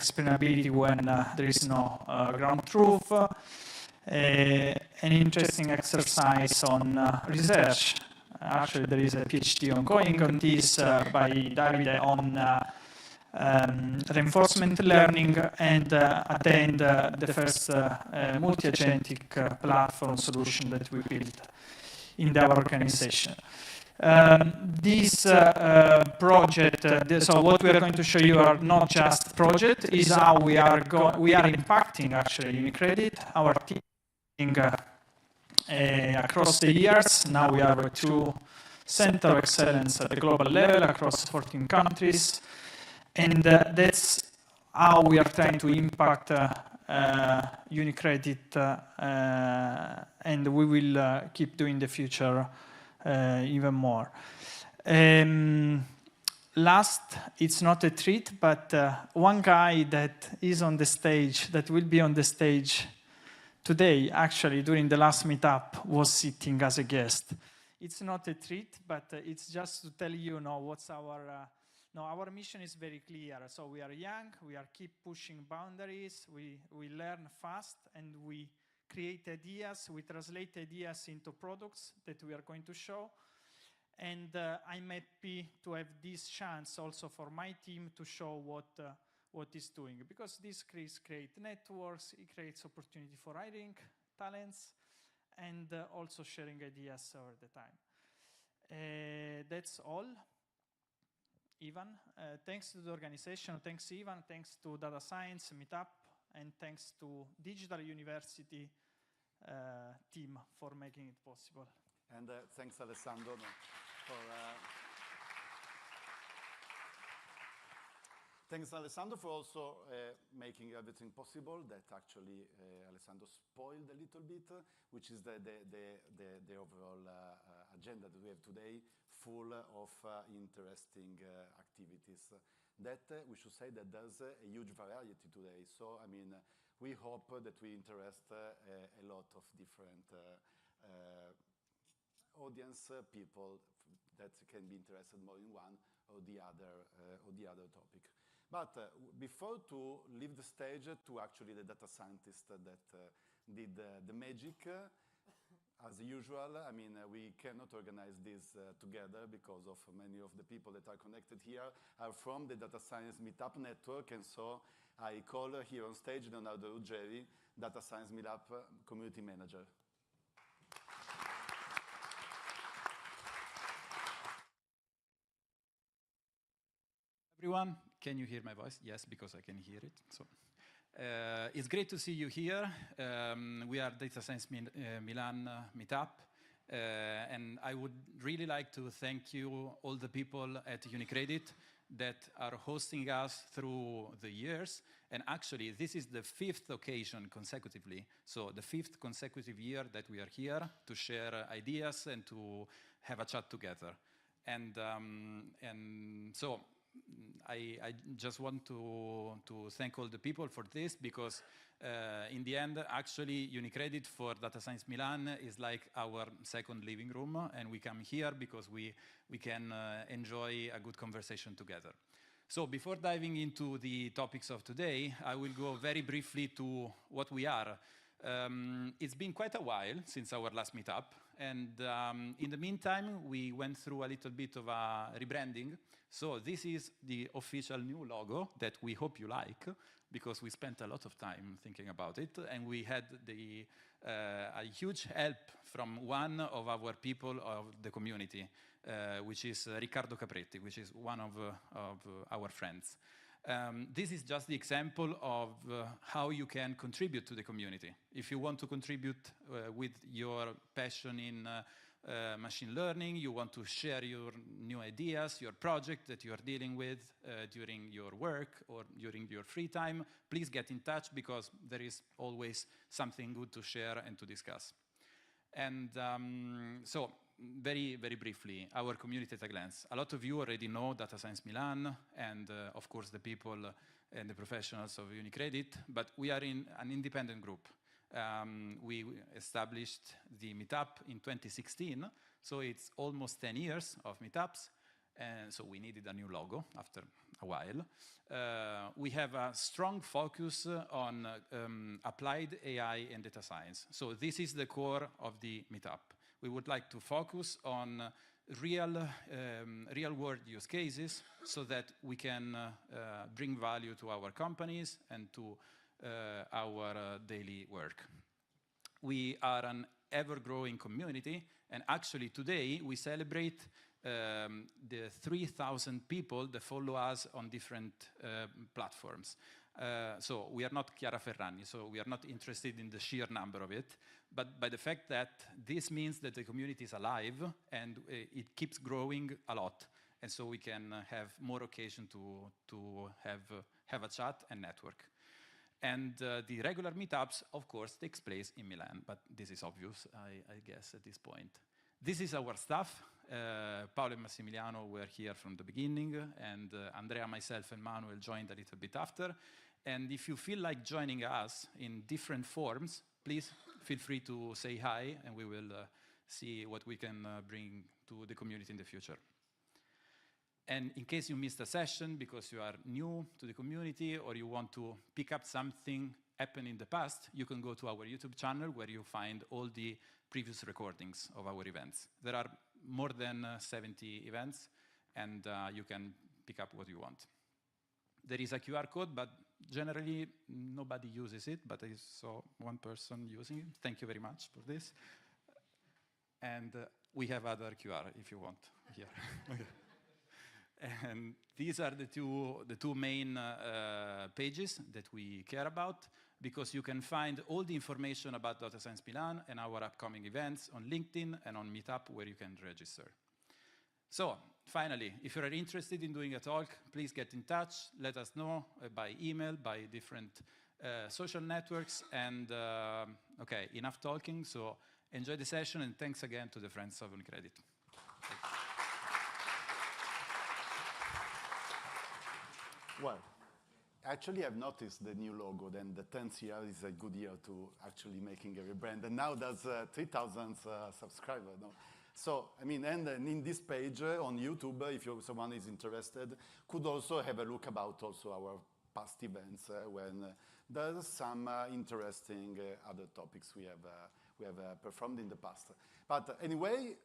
explainability when there is no ground truth. An interesting exercise on research. Actually, there is a PhD ongoing on this by Davide on reinforcement learning, and at the end, the first multi-agentic platform solution that we built in our organization. This project, so what we are going to show you are not just project, is how we are impacting actually UniCredit, our team across the years. Now we have a true center of excellence at the global level across 14 countries, and that's how we are trying to impact UniCredit, and we will keep doing the future even more. Last, it's not a treat, but one guy that is on the stage, that will be on the stage today, actually during the last meetup, was sitting as a guest. It's not a treat, but it's just to tell you, what's our our mission is very clear. So we are young, we are keep pushing boundaries, we learn fast, and we create ideas, we translate ideas into products that we are going to show. And I'm happy to have this chance also for my team to show what is doing, because this creates networks, it creates opportunity for hiring talents, and also sharing ideas over the time. That's all. Ivan, thanks to the organization, thanks Ivan, thanks to Data Science Meetup, and thanks to Digital University team for making it possible. And thanks Alessandro for thanks Alessandro for also making everything possible. That actually Alessandro spoiled a little bit, which is the overall agenda that we have today, full of interesting activities. That we should say that there's a huge variety today. So I mean, we hope that we interest a lot of different audience people that can be interested more in one or the other topic. But before to leave the stage to actually the data scientist that did the magic, as usual, I mean, we cannot organize this together because of many of the people that are connected here are from the Data Science Meetup Network, and so I call here on stage Leonardo Ruggeri, Data Science Meetup Community Manager. Everyone, can you hear my voice? Yes, because I can hear it. So, it's great to see you here. We are Data Science Milan Meetup, and I would really like to thank you, all the people at UniCredit that are hosting us through the years. And actually, this is the 5th occasion consecutively, so the 5th consecutive year that we are here to share ideas and to have a chat together. And so I just want to thank all the people for this, because in the end, actually, UniCredit for Data Science Milan is like our second living room, and we come here because we can enjoy a good conversation together. So before diving into the topics of today, I will go very briefly to what we are. It's been quite a while since our last meetup, and in the meantime, we went through a little bit of a rebranding. So this is the official new logo that we hope you like, because we spent a lot of time thinking about it, and we had a huge help from one of our people of the community, which is Riccardo Capretti, which is one of our friends. This is just the example of how you can contribute to the community. If you want to contribute with your passion in machine learning, you want to share your new ideas, your project that you are dealing with during your work or during your free time, please get in touch, because there is always something good to share and to discuss. And so, very, very briefly, our community at a glance. A lot of you already know Data Science Milan and, of course, the people and the professionals of UniCredit, but we are in an independent group. We established the meetup in 2016, so it's almost 10 years of meetups, and so we needed a new logo after a while. We have a strong focus on applied AI and data science. So this is the core of the meetup. We would like to focus on real-world use cases so that we can bring value to our companies and to our daily work. We are an ever-growing community, and actually today we celebrate the 3,000 people that follow us on different platforms. So we are not Chiara Ferragni, so we are not interested in the sheer number of it, but by the fact that this means that the community is alive and it keeps growing a lot, and so we can have more occasion to have a chat and network. And the regular meetups, of course, takes place in Milan, but this is obvious, I guess, at this point. This is our staff. Paolo and Massimiliano were here from the beginning, and Andrea, myself, and Manuel joined a little bit after. And if you feel like joining us in different forms, please feel free to say hi, and we will see what we can bring to the community in the future. And in case you missed a session because you are new to the community or you want to pick up something happened in the past, you can go to our YouTube channel where you find all the previous recordings of our events. There are more than 70 events, and you can pick up what you want. There is a QR code, but generally nobody uses it, but I saw one person using it. Thank you very much for this. And we have other QR if you want here. Okay. And these are the two main pages that we care about, because you can find all the information about Data Science Milan and our upcoming events on LinkedIn and on Meetup, where you can register. So, finally, if you are interested in doing a talk, please get in touch. Let us know by email, by different social networks. And, okay, enough talking. So, enjoy the session, and thanks again to the friends of UniCredit. Well, actually, I've noticed the new logo. Then the 10th year is a good year to actually making a rebrand. And now there's 3,000 subscribers. No? So, I mean, and in this page on YouTube, if someone is interested, could also have a look about also our past events when there's some interesting other topics we have performed in the past. But anyway,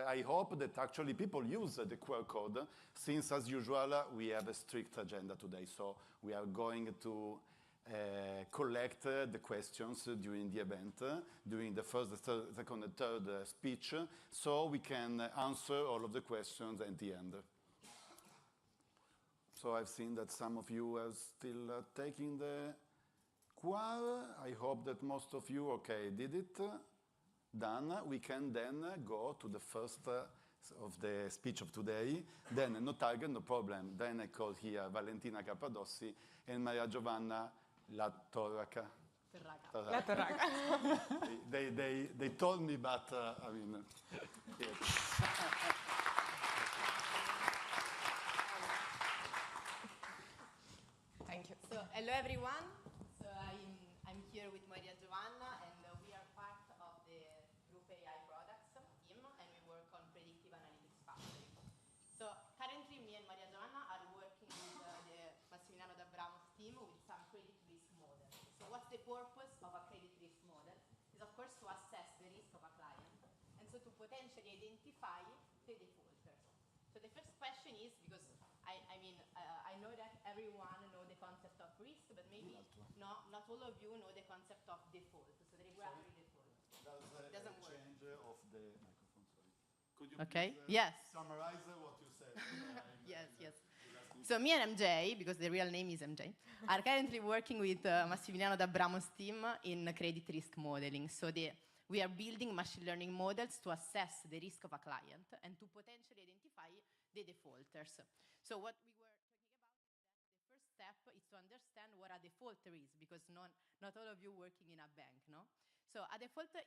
I hope that actually people use the QR code, since as usual, we have a strict agenda today. So we are going to collect the questions during the event, during the first, second, and third speech, so we can answer all of the questions at the end. So I've seen that some of you are still taking the QR. I hope that most of you, okay, did it. Done. We can then go to the first of the speech of today. Then no target, no problem. Then I call here Valentina Capradossi and Maria Giovanna Latorraca. They told me, but I mean, yes. Thank you. So, hello everyone. So I'm here with Maria Giovanna, and we are part of the Group AI Products team, and we work on predictive analytics factory. So currently, me and Maria Giovanna are working with the Massimiliano D'Abramo's team with some credit risk models. So what's the purpose of a credit risk model? Is of course to assess the risk of a client, and so to potentially identify the defaulters. So the first question is, because I know that everyone knows the concept of risk, but maybe not all of you know the concept of default, so the regulatory default. Doesn't work. Change of the microphone, sorry. Could you yes. Summarize what you said? Yes. So me and MJ, because the real name is MJ, are currently working with Massimiliano D'Abramo's team in credit risk modeling. So we are building machine learning models to assess the risk of a client and to potentially identify the defaulters. So what we were talking about is that the first step is to understand what a defaulter is, because not all of you working in a bank, no? So a defaulter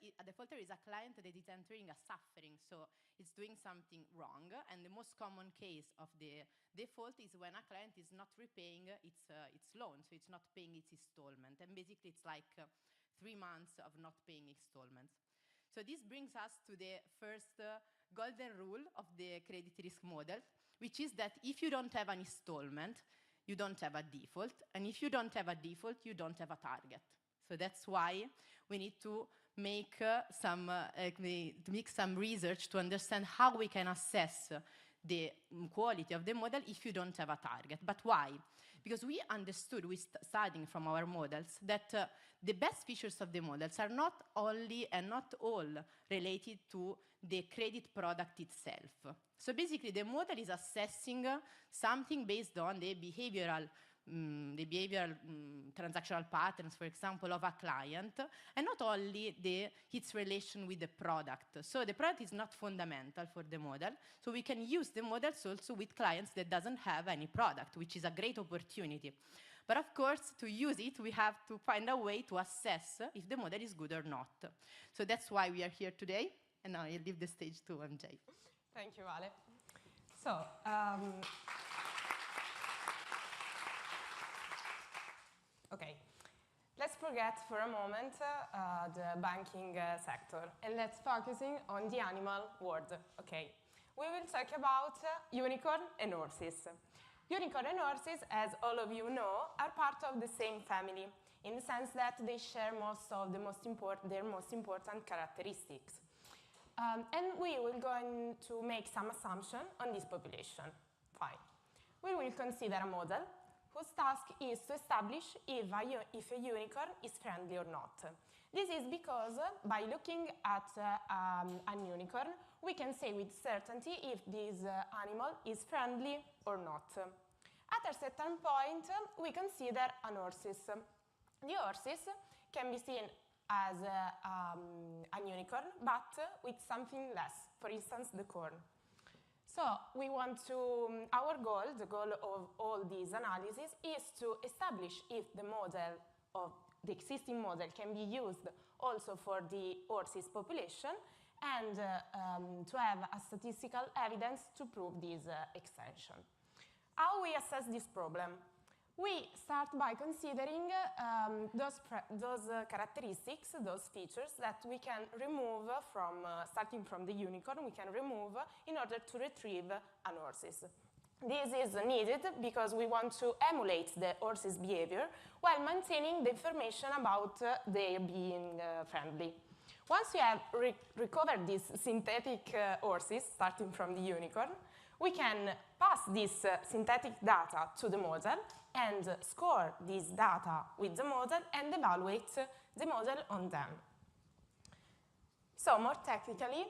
is a client that is entering a suffering, so it's doing something wrong, and the most common case of the default is when a client is not repaying its loan, so it's not paying its installment, and basically it's like 3 months of not paying installments. So this brings us to the first golden rule of the credit risk model, which is that if you don't have an installment, you don't have a default, and if you don't have a default, you don't have a target. So that's why we need to make some research to understand how we can assess the quality of the model if you don't have a target. But why? Because we understood, studying from our models, that the best features of the models are not only and not all related to the credit product itself. So basically, the model is assessing something based on the behavioral transactional patterns, for example, of a client, and not only its relation with the product. So the product is not fundamental for the model, so we can use the models also with clients that doesn't have any product, which is a great opportunity. But of course, to use it, we have to find a way to assess if the model is good or not. So that's why we are here today, and now I'll leave the stage to MJ. Thank you, Vale. So, okay, let's forget for a moment the banking sector, and let's focusing on the animal world. Okay, we will talk about unicorn and horses. Unicorn and horses, as all of you know, are part of the same family, in the sense that they share most of their most important characteristics. And we will going to make some assumption on this population. Fine. We will consider a model whose task is to establish if a unicorn is friendly or not. This is because by looking at a unicorn, we can say with certainty if this animal is friendly or not. At a certain point, we consider an horses. The horses can be seen as a unicorn, but with something less, for instance, the corn. So we want to, our goal, the goal of all these analyses, is to establish if the model of the existing model can be used also for the horses population, and to have a statistical evidence to prove this extension. How we assess this problem? We start by considering those characteristics, those features that we can remove from, starting from the unicorn, we can remove in order to retrieve an horses. This is needed because we want to emulate the horse's behavior while maintaining the information about their being friendly. Once we have recovered these synthetic horses, starting from the unicorn, we can pass this synthetic data to the model and score this data with the model and evaluate the model on them. So more technically,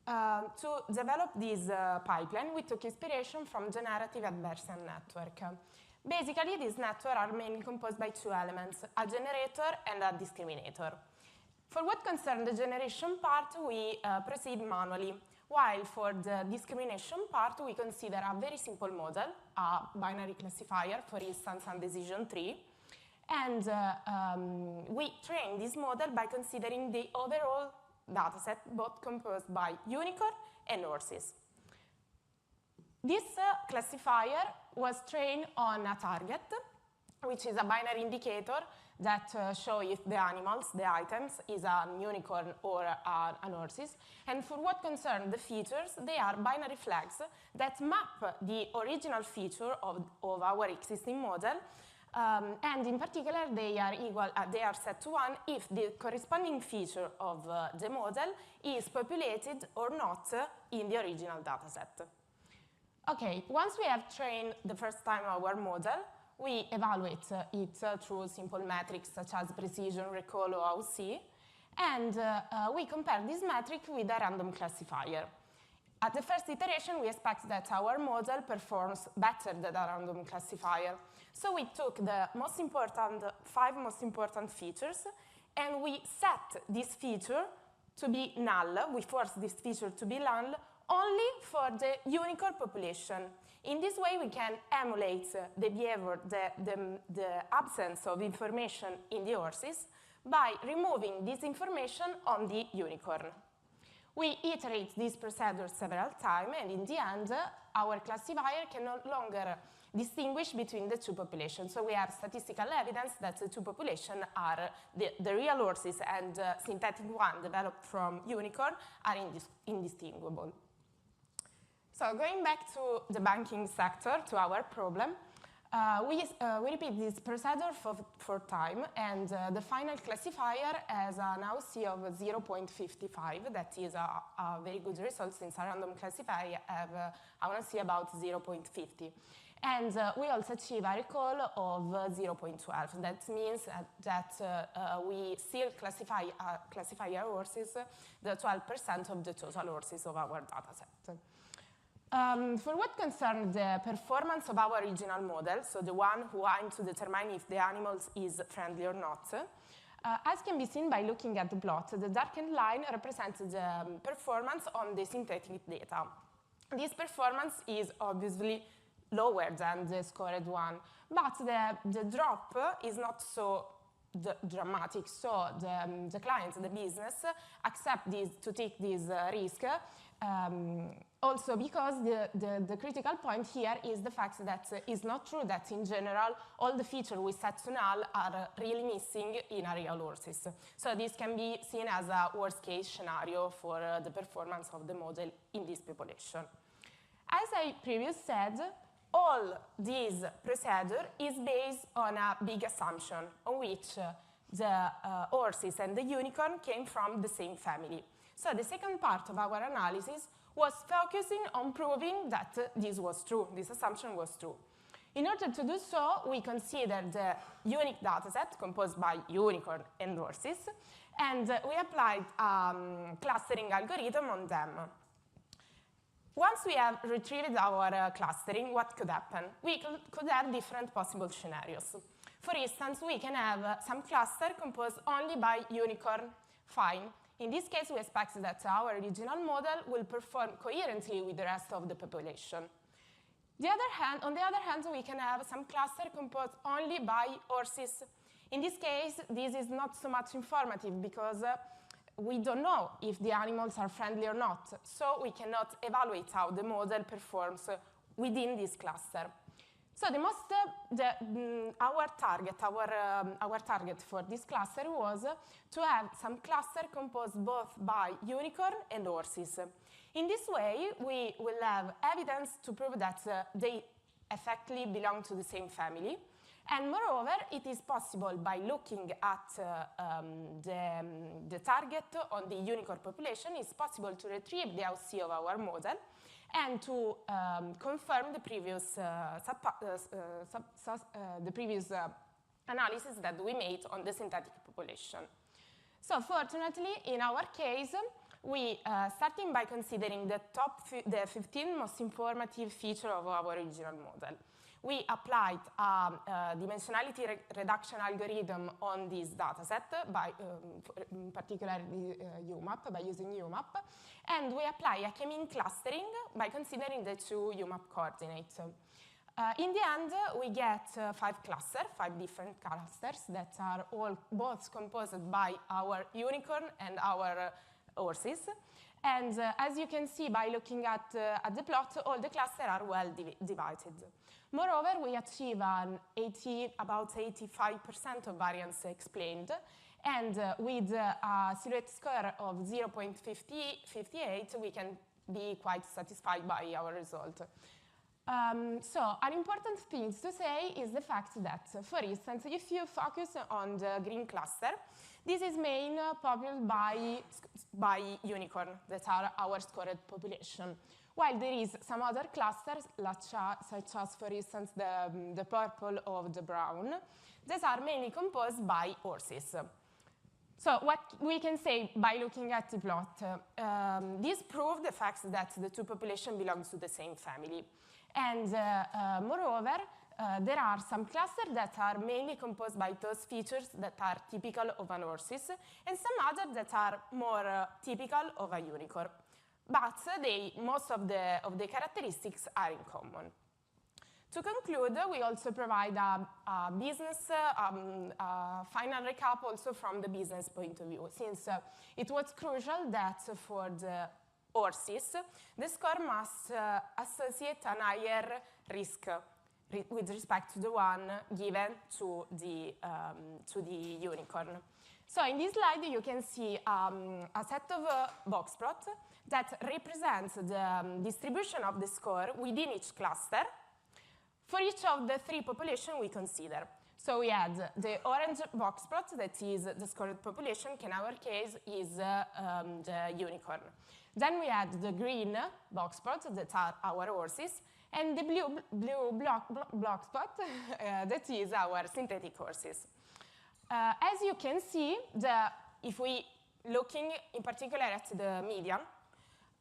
to develop this pipeline, we took inspiration from generative adversarial network. Basically, these networks are mainly composed by two elements, a generator and a discriminator. For what concerns the generation part, we proceed manually, while for the discrimination part, we consider a very simple model, a binary classifier, for instance, a decision tree, and we train this model by considering the overall dataset, both composed by unicorn and horses. This classifier was trained on a target, which is a binary indicator that shows if the animals, the items, is a unicorn or an horses. And for what concerns the features, they are binary flags that map the original feature of our existing model. And in particular, they are set to 1 if the corresponding feature of the model is populated or not in the original dataset. Okay, once we have trained the first time our model, we evaluate it through simple metrics such as precision, recall, or OC, and we compare this metric with a random classifier. At the first iteration, we expect that our model performs better than a random classifier. So we took the 5 most important features, and we set this feature to be null. We force this feature to be null only for the unicorn population. In this way, we can emulate the behavior, the absence of information in the horses by removing this information on the unicorn. We iterate this procedure several times, and in the end, our classifier can no longer distinguish between the two populations. So we have statistical evidence that the two populations are the real horses and synthetic one developed from unicorn are indistinguishable. So going back to the banking sector, to our problem, we repeat this procedure for time, and the final classifier has an AUC of 0.55. That is a very good result, since a random classifier have an AUC about 0.50. And we also achieve a recall of 0.12. That means that we still classify our horses, the 12% of the total horses of our dataset. For what concerns the performance of our original model, so the one who aims to determine if the animal is friendly or not, as can be seen by looking at the plot, the darkened line represents the performance on the synthetic data. This performance is obviously lower than the scored one, but the drop is not so dramatic. So the client, the business, accept to take this risk. Also because the critical point here is the fact that it's not true that in general all the features we set to null are really missing in a real horses. So this can be seen as a worst case scenario for the performance of the model in this population. As I previously said, all this procedure is based on a big assumption on which the horses and the unicorn came from the same family. So the second part of our analysis was focusing on proving that this was true, this assumption was true. In order to do so, we considered the unique dataset composed by unicorn and horses, and we applied a clustering algorithm on them. Once we have retrieved our clustering, what could happen? We could have different possible scenarios. For instance, we can have some cluster composed only by unicorn. Fine. In this case, we expect that our original model will perform coherently with the rest of the population. On the other hand, we can have some cluster composed only by horses. In this case, this is not so much informative because we don't know if the animals are friendly or not, so we cannot evaluate how the model performs within this cluster. So our target for this cluster was to have some cluster composed both by unicorn and horses. In this way, we will have evidence to prove that they effectively belong to the same family. And moreover, it is possible by looking at the target on the unicorn population, it's possible to retrieve the AUC of our model and to confirm the previous analysis that we made on the synthetic population. So fortunately, in our case, we starting by considering the 15 most informative features of our original model. We applied a dimensionality reduction algorithm on this dataset, particularly UMAP, by using UMAP, and we apply a k-mean clustering by considering the two UMAP coordinates. In the end, we get 5 different clusters that are all both composed by our unicorn and our horses. And as you can see by looking at the plot, all the clusters are well divided. Moreover, we achieve about 85% of variance explained, and with a silhouette score of 0.58, we can be quite satisfied by our result. So an important thing to say is the fact that, for instance, if you focus on the green cluster, this is mainly populated by unicorn, that are our scored population. While there is some other clusters, such as, for instance, the purple or the brown, that are mainly composed by horses. So what we can say by looking at the plot, this proves the fact that the two populations belong to the same family. And moreover, there are some clusters that are mainly composed by those features that are typical of an horses, and some others that are more typical of a unicorn. But most of the characteristics are in common. To conclude, we also provide a business final recap also from the business point of view, since it was crucial that for the horses, the score must associate a higher risk with respect to the one given to the unicorn. So in this slide, you can see a set of box plots that represents the distribution of the score within each cluster for each of the three populations we consider. So we had the orange box plot that is the scored population, in our case is the unicorn. Then we had the green box plot that are our horses, and the blue block spot that is our synthetic horses. As you can see, if we looking in particular at the median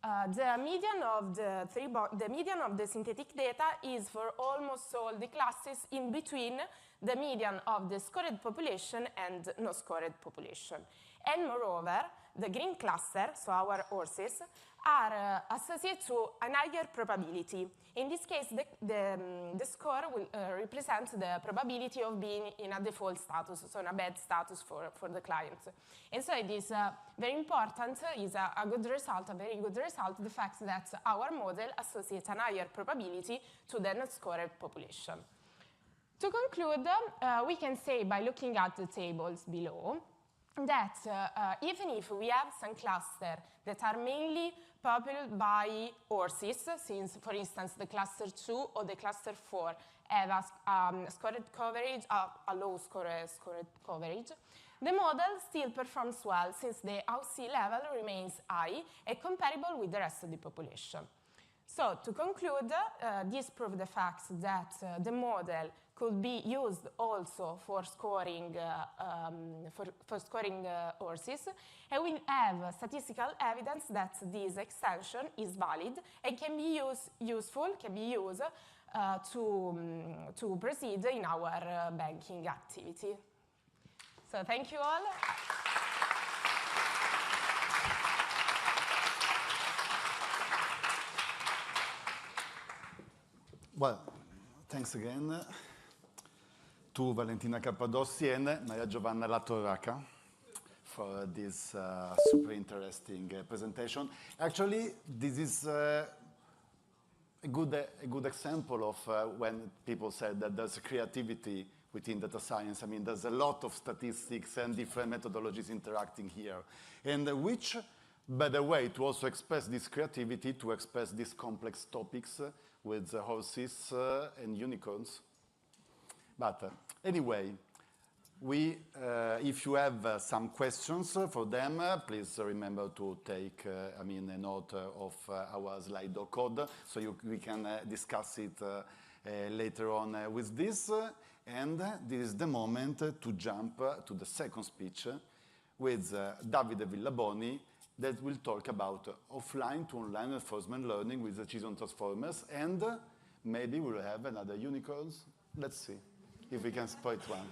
of the median of the synthetic data is for almost all the classes in between the median of the scored population and no scored population. And moreover, the green cluster, so our horses, are associated to a higher probability. In this case, the score will represent the probability of being in a default status, so in a bad status for the client. And so it is very important, is a good result, a very good result, the fact that our model associates a higher probability to the not scored population. To conclude, we can say by looking at the tables below, that even if we have some clusters that are mainly populated by horses, since, for instance, the cluster 2 or the cluster 4 have a scored coverage, a low scored coverage, the model still performs well since the OC level remains high and comparable with the rest of the population. So to conclude, this proves the fact that the model could be used also for scoring horses, and we have statistical evidence that this extension is valid and can be used to proceed in our banking activity. So thank you all. Well, thanks again to Valentina Capradossi and Giovanna Latorraca for this super interesting presentation. Actually, this is a good example of when people said that there's creativity within data science. I mean, there's a lot of statistics and different methodologies interacting here. And which better way to also express this creativity, to express these complex topics with horses and unicorns. But anyway, if you have some questions for them, please remember to take a note of our Slido code so we can discuss it later on with this. And this is the moment to jump to the second speech with Davide Villaboni that will talk about offline to online reinforcement learning with the JSON transformers, and maybe we'll have another unicorns. Let's see if we can spot one.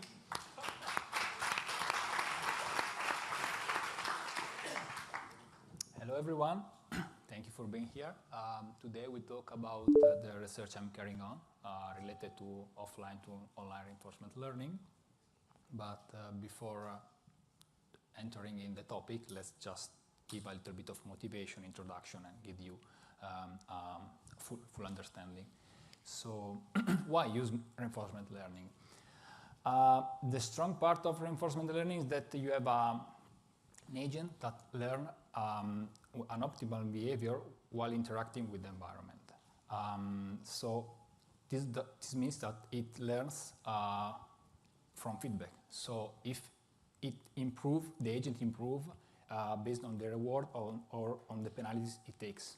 Hello, everyone. Thank you for being here. Today we talk about the research I'm carrying on related to offline to online reinforcement learning. But before entering in the topic, let's just give a little bit of motivation, introduction, and give you full understanding. So why use reinforcement learning? The strong part of reinforcement learning is that you have an agent that learns an optimal behavior while interacting with the environment. So this means that it learns from feedback. So if it improves, the agent improves based on the reward or on the penalties it takes.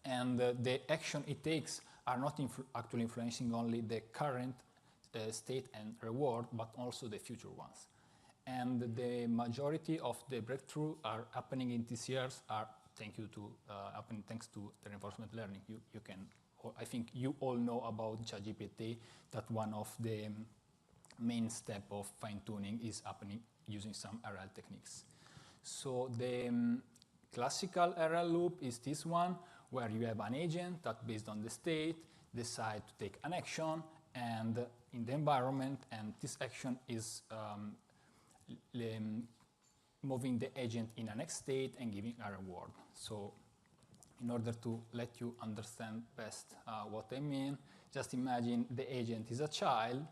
And the action it takes are not actually influencing only the current state and reward, but also the future ones. And the majority of the breakthrough are happening in these years are thanks to the reinforcement learning. I think you all know about ChatGPT, that one of the main steps of fine-tuning is happening using some RL techniques. So the classical RL loop is this one, where you have an agent that, based on the state, decides to take an action and in the environment, and this action is moving the agent in a next state and giving a reward. So in order to let you understand best what I mean, just imagine the agent is a child,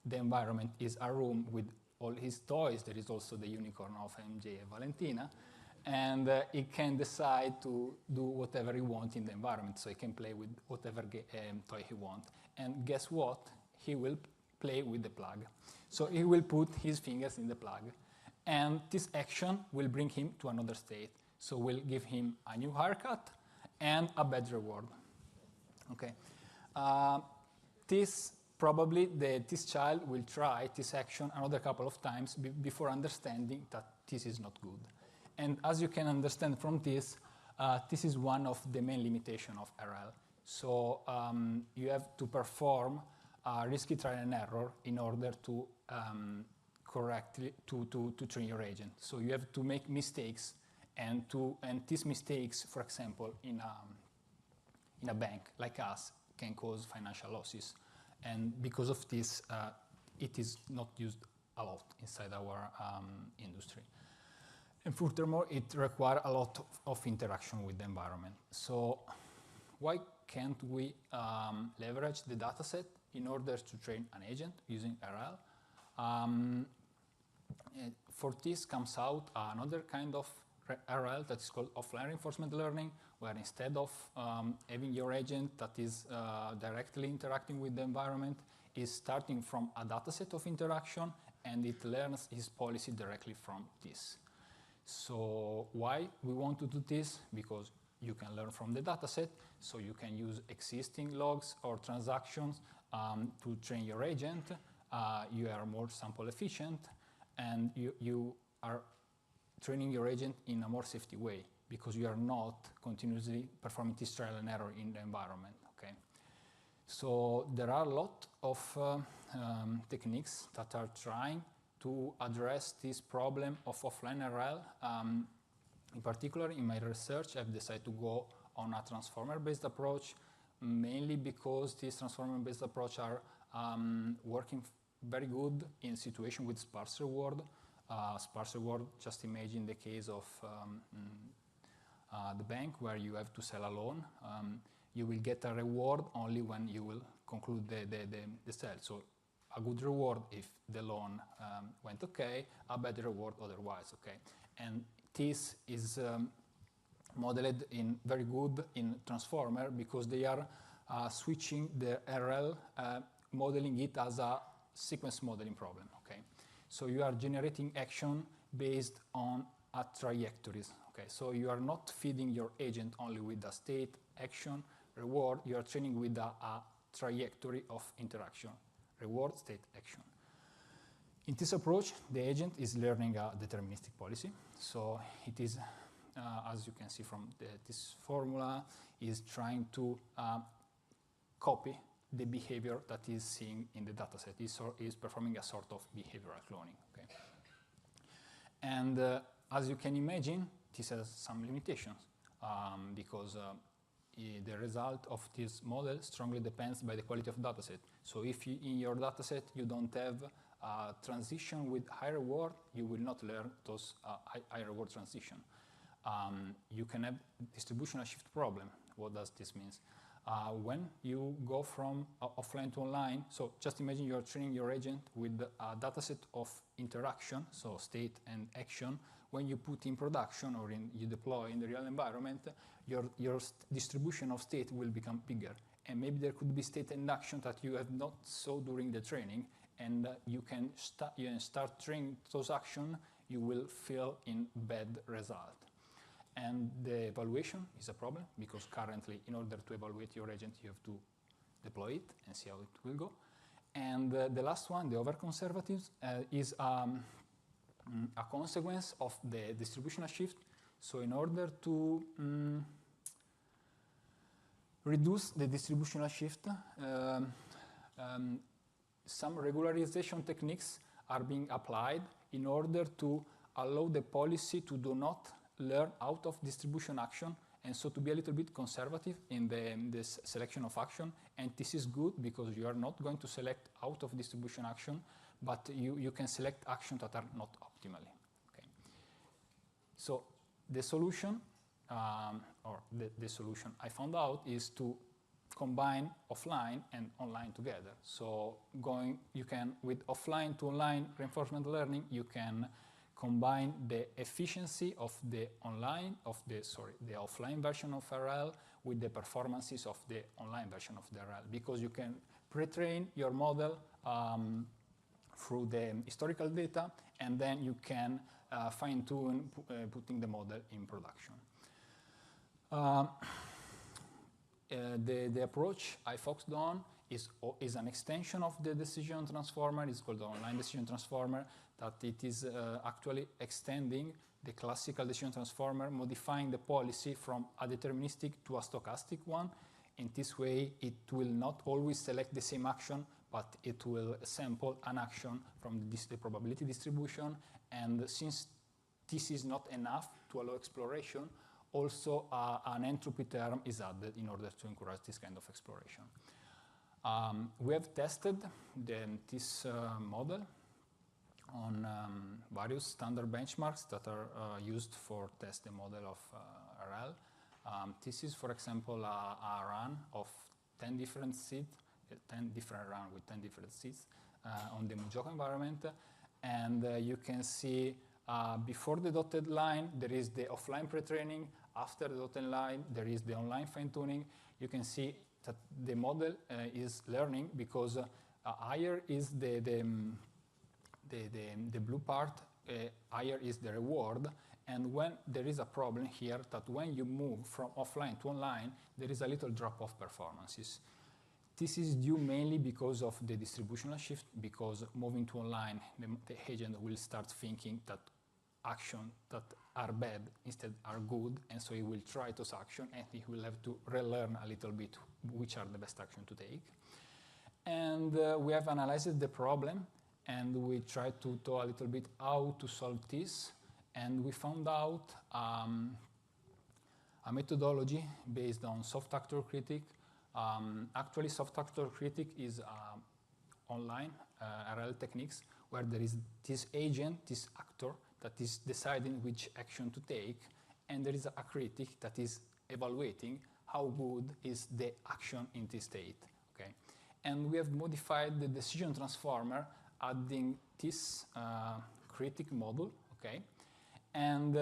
the environment is a room with all his toys. There is also the unicorn of MJ and Valentina. And he can decide to do whatever he wants in the environment. So he can play with whatever toy he wants. And guess what? He will play with the plug. So he will put his fingers in the plug. And this action will bring him to another state. So we'll give him a new haircut and a bad reward. Okay. This child will try this action another couple of times before understanding that this is not good. And as you can understand from this, this is one of the main limitations of RL. So you have to perform a risky trial and error in order to correctly to train your agent. So you have to make mistakes, and these mistakes, for example, in a bank like us, can cause financial losses. And because of this, it is not used a lot inside our industry. And furthermore, it requires a lot of interaction with the environment. So why can't we leverage the dataset in order to train an agent using RL? For this comes out another kind of RL that is called offline reinforcement learning, where instead of having your agent that is directly interacting with the environment, is starting from a dataset of interaction, and it learns his policy directly from this. So why we want to do this? Because you can learn from the dataset, so you can use existing logs or transactions to train your agent. You are more sample efficient, and you are training your agent in a more safety way, because you are not continuously performing this trial and error in the environment. Okay. So there are a lot of techniques that are trying to address this problem of offline RL. In particular, in my research, I've decided to go on a transformer-based approach, mainly because these transformer-based approach are working very good in situation with sparse reward. Sparse reward, just imagine the case of the bank where you have to sell a loan. You will get a reward only when you will conclude the sale. So a good reward if the loan went okay, a bad reward otherwise, okay. And this is modeled in very good in transformer, because they are switching the RL, modeling it as a sequence modeling problem, okay. So you are generating action based on trajectories, okay. So you are not feeding your agent only with a state, action, reward. You are training with a trajectory of interaction. Reward, state, action. In this approach, the agent is learning a deterministic policy. So it is, as you can see from this formula, is trying to copy the behavior that is seen in the dataset. Is performing a sort of behavioral cloning. Okay? And as you can imagine, this has some limitations, because the result of this model strongly depends by the quality of dataset. So if in your dataset you don't have transition with high reward, you will not learn those high reward transition. You can have distributional shift problem. What does this mean? When you go from offline to online, so just imagine you're training your agent with a dataset of interaction, so state and action. When you put in production or you deploy in the real environment, your distribution of state will become bigger. And maybe there could be state and action that you have not saw during the training, and you can start training those actions, you will feel in bad result. And the evaluation is a problem, because currently, in order to evaluate your agent, you have to deploy it and see how it will go. And the last one, the over-conservative, is a consequence of the distributional shift. So in order to reduce the distributional shift, some regularization techniques are being applied in order to allow the policy to do not learn out of distribution action, and so to be a little bit conservative in the selection of action. And this is good, because you are not going to select out of distribution action, but you can select actions that are not optimally. Okay. So the solution, or the solution I found out, is to combine offline and online together. So you can, with offline to online reinforcement learning, you can combine the efficiency of the offline version of RL with the performances of the online version of the RL, because you can pre-train your model through the historical data, and then you can fine-tune putting the model in production. The approach I focused on is an extension of the decision transformer. It's called the online decision transformer, that it is actually extending the classical decision transformer, modifying the policy from a deterministic to a stochastic one. In this way, it will not always select the same action, but it will sample an action from the probability distribution. And since this is not enough to allow exploration, also an entropy term is added in order to encourage this kind of exploration. We have tested this model on various standard benchmarks that are used for test the model of RL. This is, for example, a run of 10 different seeds, 10 different runs with 10 different seeds on the Mujoko environment. And you can see before the dotted line, there is the offline pre-training. After the dotted line, there is the online fine-tuning. You can see that the model is learning because higher is the blue part, higher is the reward. And when there is a problem here, that when you move from offline to online, there is a little drop of performances. This is due mainly because of the distributional shift, because moving to online, the agent will start thinking that actions that are bad instead are good, and so he will try those actions, and he will have to relearn a little bit which are the best actions to take. And we have analyzed the problem, and we tried to talk a little bit how to solve this, and we found out a methodology based on soft actor critic. Actually, soft actor critic is online RL techniques where there is this agent, this actor, that is deciding which action to take, and there is a critic that is evaluating how good is the action in this state. Okay? And we have modified the decision transformer, adding this critic model. Okay? And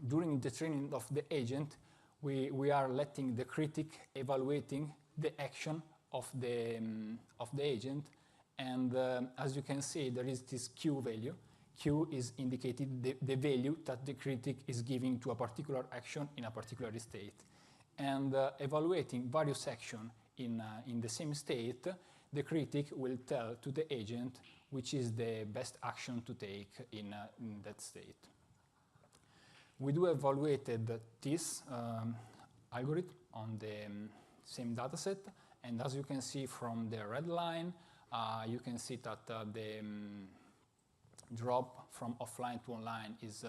during the training of the agent, we are letting the critic evaluating the action of the agent. And as you can see, there is this Q value. Q is indicated the value that the critic is giving to a particular action in a particular state. And evaluating various actions in the same state, the critic will tell to the agent which is the best action to take in that state. We do evaluated this algorithm on the same dataset, and as you can see from the red line, you can see that the drop from offline to online is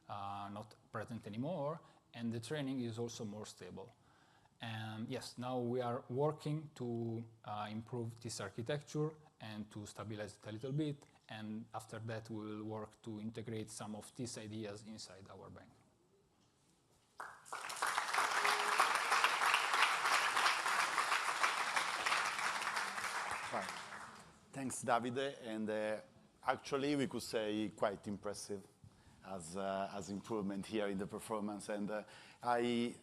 not present anymore, and the training is also more stable. And yes, now we are working to improve this architecture and to stabilize it a little bit, and after that we will work to integrate some of these ideas inside our bank. Right. Thanks, Davide, and actually we could say quite impressive as improvement here in the performance, and I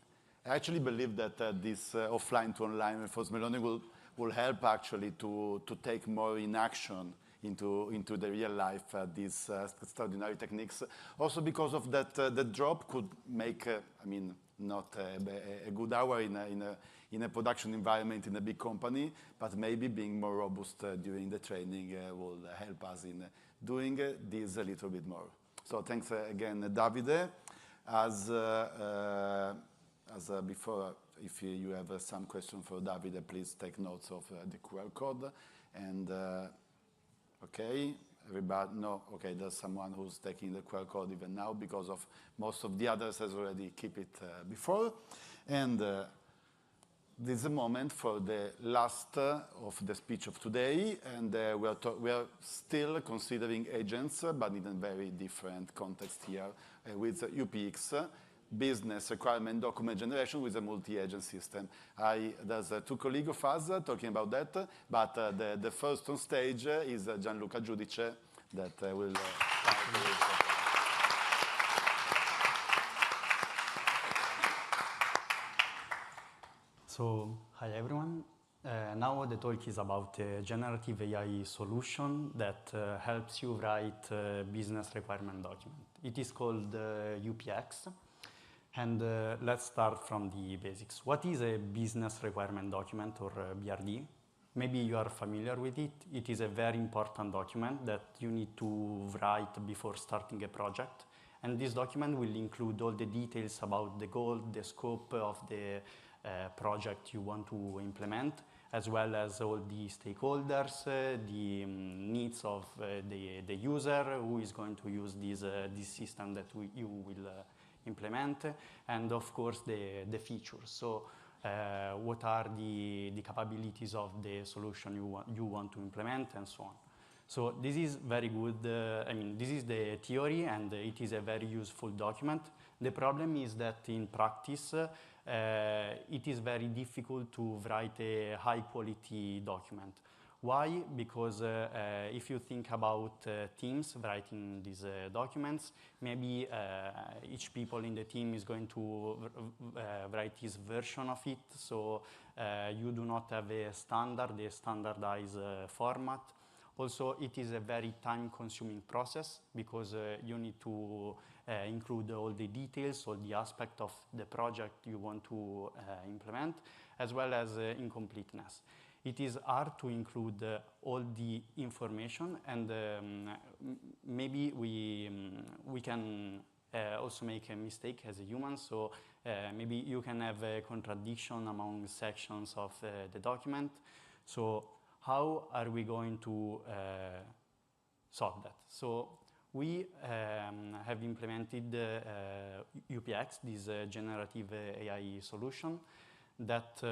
actually believe that this offline to online reinforcement learning will help actually to take more in action into the real life these extraordinary techniques. Also because of that, the drop could make, not a good hour in a production environment in a big company, but maybe being more robust during the training will help us in doing this a little bit more. So thanks again, Davide. As before, if you have some question for Davide, please take notes of the QR code. And okay, everybody, no, okay, there's someone who's taking the QR code even now because of most of the others has already keep it before. And this is a moment for the last of the speech of today, and we are still considering agents, but in a very different context here with UPX. business requirement document generation with a multi-agent system. There's two colleagues of us talking about that, but the first on stage is Gianluca Giudice that will start with. So, hi everyone. Now the talk is about a generative AI solution that helps you write a business requirement document. It is called UPX. And let's start from the basics. What is a business requirement document, or BRD? Maybe you are familiar with it. It is a very important document that you need to write before starting a project. And this document will include all the details about the goal, the scope of the project you want to implement, as well as all the stakeholders, the needs of the user who is going to use this system that you will implement, and of course the features. So what are the capabilities of the solution you want to implement, and so on. So this is very good. I mean, this is the theory, and it is a very useful document. The problem is that in practice, it is very difficult to write a high-quality document. Why? Because if you think about teams writing these documents, maybe each people in the team is going to write his version of it, so you do not have a standardized format. Also, it is a very time-consuming process because you need to include all the details, all the aspects of the project you want to implement, as well as incompleteness. It is hard to include all the information, and maybe we can also make a mistake as a human, so maybe you can have a contradiction among sections of the document. So how are we going to solve that? So we have implemented UPX, this generative AI solution, that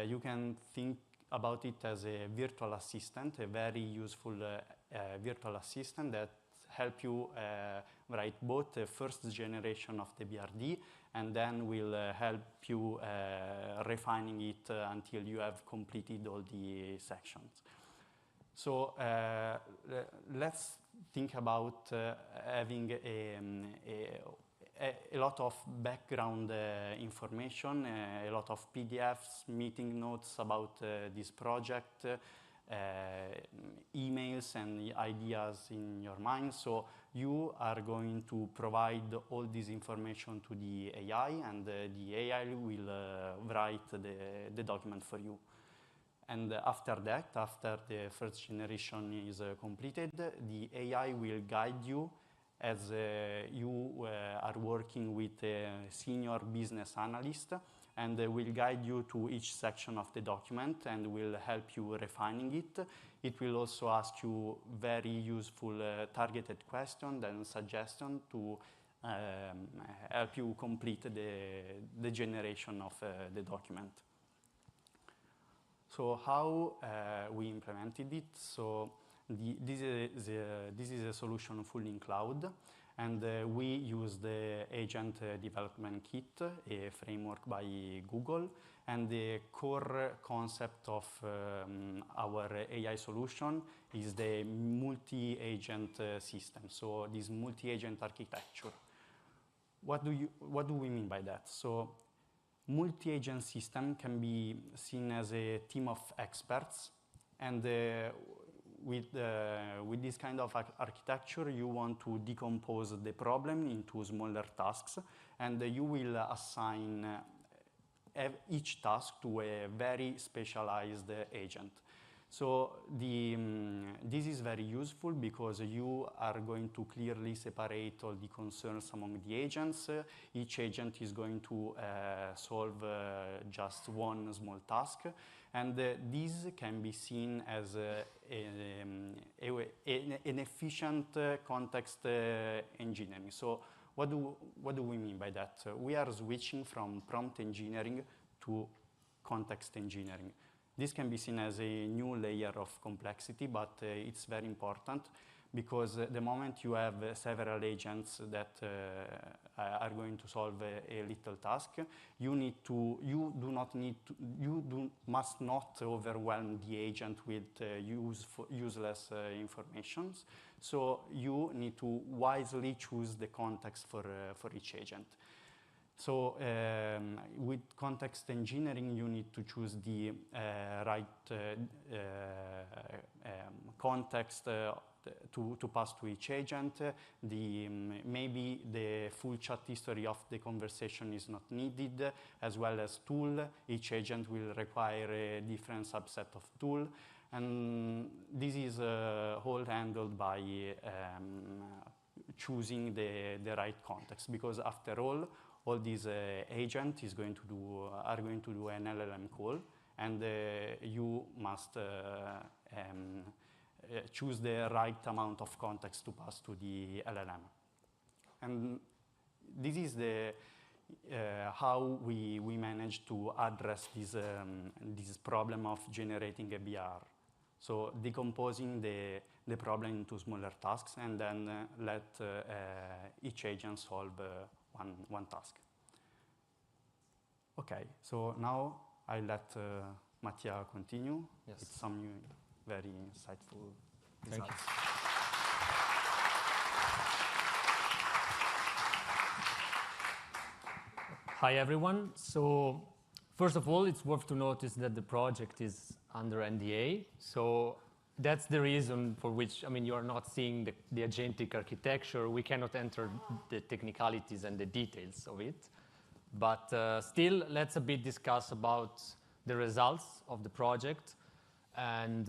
you can think about it as a virtual assistant, a very useful virtual assistant that help you write both the first generation of the BRD, and then will help you refining it until you have completed all the sections. So let's think about having a lot of background information, a lot of PDFs, meeting notes about this project, emails and ideas in your mind. So you are going to provide all this information to the AI, and the AI will write the document for you. And after that, after the first generation is completed, the AI will guide you as you are working with a senior business analyst, and will guide you to each section of the document and will help you refining it. It will also ask you very useful targeted questions and suggestions to help you complete the generation of the document. So how we implemented it? So this is a solution fully in cloud, and we use the Agent Development Kit, a framework by Google, and the core concept of our AI solution is the multi-agent system, so this multi-agent architecture. What do we mean by that? So multi-agent system can be seen as a team of experts, and with this kind of architecture, you want to decompose the problem into smaller tasks, and you will assign each task to a very specialized agent. So this is very useful because you are going to clearly separate all the concerns among the agents. Each agent is going to solve just one small task, and this can be seen as an efficient context engineering. So what do we mean by that? We are switching from prompt engineering to context engineering. This can be seen as a new layer of complexity, but it's very important because at the moment you have several agents that are going to solve a little task. You must not overwhelm the agent with useless information. So you need to wisely choose the context for each agent. So with context engineering, you need to choose the right context to pass to each agent. Maybe the full chat history of the conversation is not needed, as well as tool. Each agent will require a different subset of tool. And this is all handled by choosing the right context, because after all these agents are going to do an LLM call, and you must choose the right amount of context to pass to the LLM. And this is how we managed to address this problem of generating a BR. So decomposing the problem into smaller tasks, and then let each agent solve one task. Okay, so now I let Mattia continue. Yes. It's some new, very insightful results. Hi, everyone. So first of all, it's worth to notice that the project is under NDA. So that's the reason for which, I mean, you are not seeing the agentic architecture. We cannot enter the technicalities and the details of it. But still, let's a bit discuss about the results of the project. And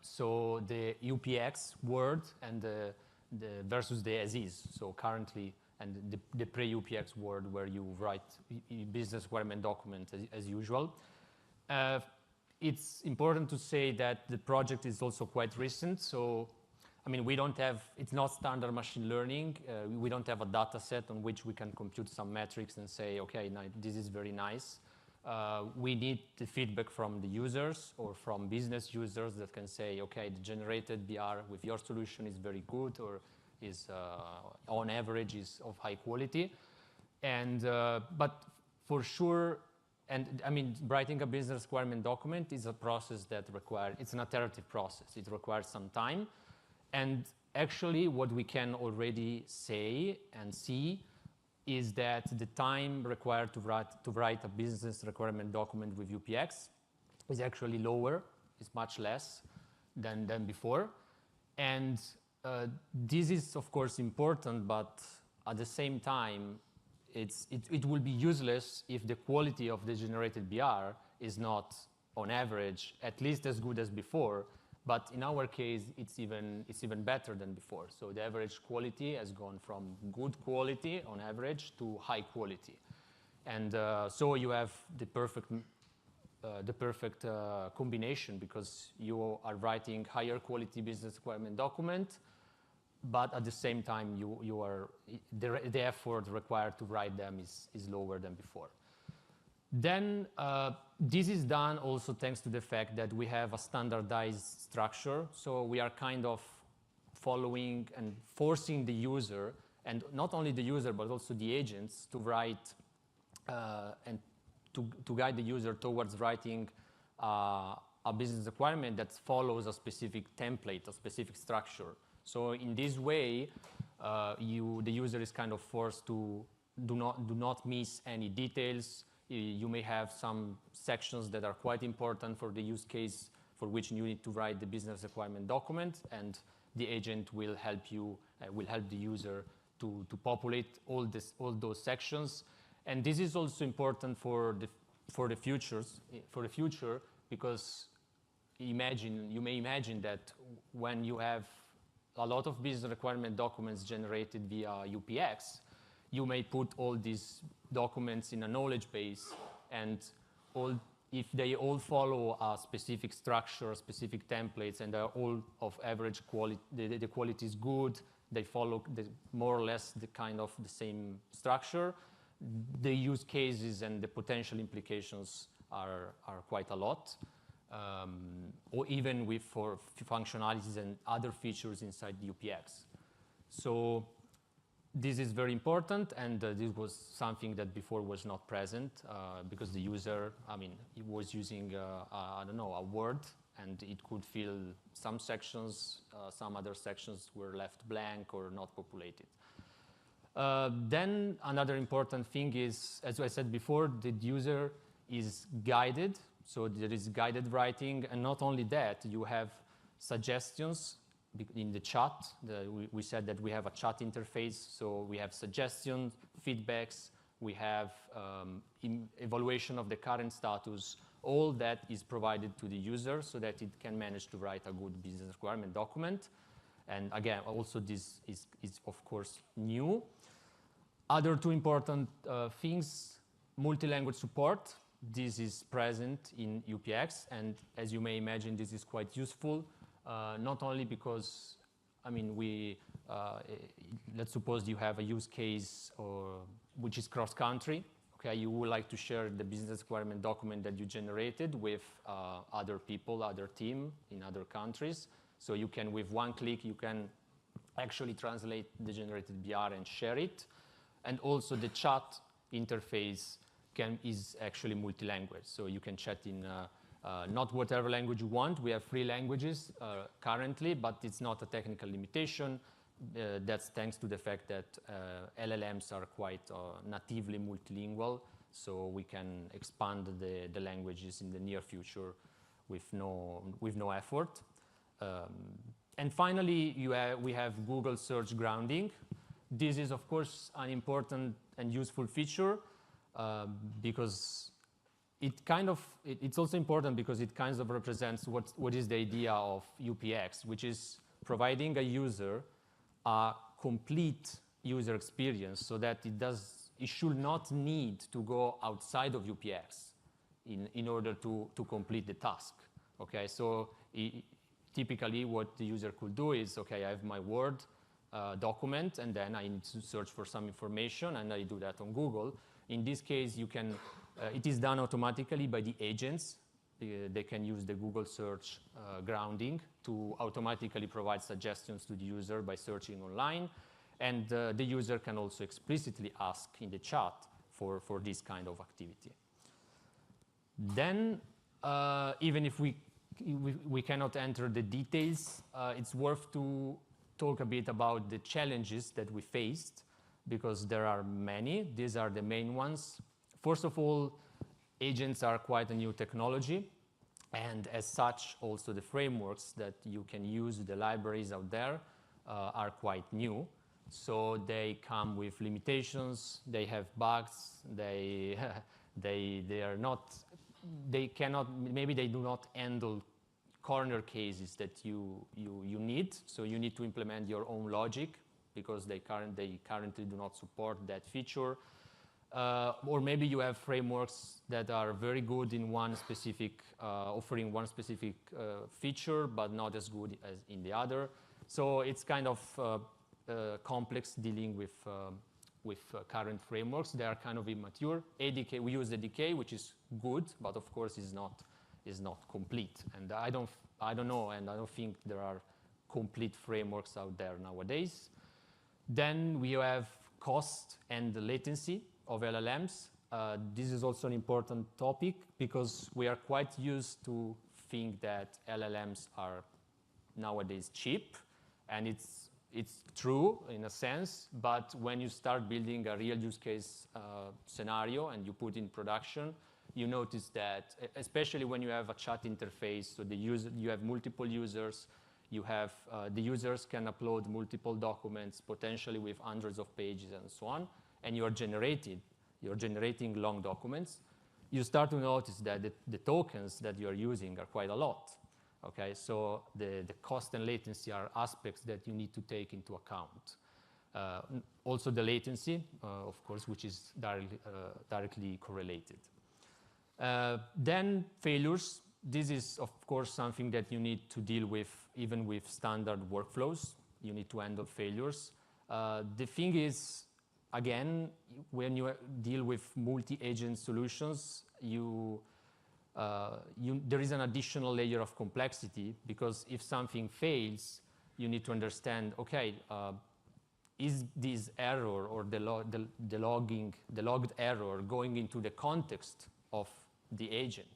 so the UPX word and the versus the as is. So currently, and the pre-UPX word where you write business requirement document as usual. It's important to say that the project is also quite recent. So, I mean, it's not standard machine learning. We don't have a data set on which we can compute some metrics and say, okay, now this is very nice. We need the feedback from the users or from business users that can say, okay, the generated BR with your solution is very good, or is on average is of high quality. And but for sure, and I mean, writing a business requirement document is a process that it's an iterative process. It requires some time. And actually, what we can already say and see is that the time required to write a business requirement document with UPX is actually lower. It's much less than before. And this is, of course, important, but at the same time, it will be useless if the quality of the generated BR is not, on average, at least as good as before. But in our case, it's even better than before. So the average quality has gone from good quality, on average, to high quality. And so you have the perfect combination, because you are writing higher quality business requirement document, but at the same time, the effort required to write them is lower than before. Then this is done also thanks to the fact that we have a standardized structure. So we are kind of following and forcing the user, and not only the user, but also the agents, to write and to guide the user towards writing a business requirement that follows a specific template, a specific structure. So in this way, the user is kind of forced to do not miss any details. You may have some sections that are quite important for the use case for which you need to write the business requirement document, and the agent will help the user to populate all those sections. And this is also important for the future, because you may imagine that when you have a lot of business requirement documents generated via UPX, you may put all these documents in a knowledge base, and if they all follow a specific structure, specific templates, and they're all of average quality, the quality is good, they follow more or less the same structure, the use cases and the potential implications are quite a lot. or even with for functionalities and other features inside the UPX. So this is very important, and this was something that before was not present because the user, he was using, I don't know, a Word, and it could fill some sections, some other sections were left blank or not populated. Then another important thing is, as I said before, the user is guided. So there is guided writing, and not only that, you have suggestions in the chat. We said that we have a chat interface, so we have suggestions, feedbacks, we have evaluation of the current status. All that is provided to the user so that it can manage to write a good business requirement document. And again, also this is of course new. Other two important things, multi-language support. This is present in UPX, and as you may imagine, this is quite useful, not only because, let's suppose you have a use case which is cross-country. Okay, you would like to share the business requirement document that you generated with other people, other team in other countries. So you can, with one click, you can actually translate the generated BR and share it. And also the chat interface is actually multi-language. So you can chat in not whatever language you want. We have 3 languages currently, but it's not a technical limitation. That's thanks to the fact that LLMs are quite natively multilingual, so we can expand the languages in the near future with no effort. And finally, we have Google search grounding. This is, of course, an important and useful feature because it's also important because it kind of represents what is the idea of UPX, which is providing a user a complete user experience so that it should not need to go outside of UPX in order to complete the task. Okay, so typically what the user could do is, okay, I have my Word document, and then I need to search for some information, and I do that on Google. In this case, it is done automatically by the agents. They can use the Google search grounding to automatically provide suggestions to the user by searching online. And the user can also explicitly ask in the chat for this kind of activity. Then, even if we cannot enter the details, it's worth to talk a bit about the challenges that we faced, because there are many. These are the main ones. First of all, agents are quite a new technology, and as such, also the frameworks that you can use, the libraries out there, are quite new. So they come with limitations, they have bugs, maybe they do not handle corner cases that you need. So you need to implement your own logic because they currently do not support that feature. Or maybe you have frameworks that are very good in one specific, offering one specific feature, but not as good as in the other. So it's kind of complex dealing with current frameworks. They are kind of immature. ADK, we use ADK, which is good, but of course is not complete. And I don't know, and I don't think there are complete frameworks out there nowadays. Then we have cost and the latency of LLMs. This is also an important topic because we are quite used to think that LLMs are nowadays cheap, and it's true in a sense, but when you start building a real use case scenario and you put in production, you notice that, especially when you have a chat interface, so you have multiple users, the users can upload multiple documents, potentially with hundreds of pages and so on, and you're generating long documents. You start to notice that the tokens that you're using are quite a lot. Okay, so the cost and latency are aspects that you need to take into account. Also the latency, of course, which is directly correlated. Then failures. This is, of course, something that you need to deal with even with standard workflows. You need to handle failures. The thing is, again, when you deal with multi-agent solutions, there is an additional layer of complexity, because if something fails, you need to understand, okay, is this error or the logged error going into the context of the agent?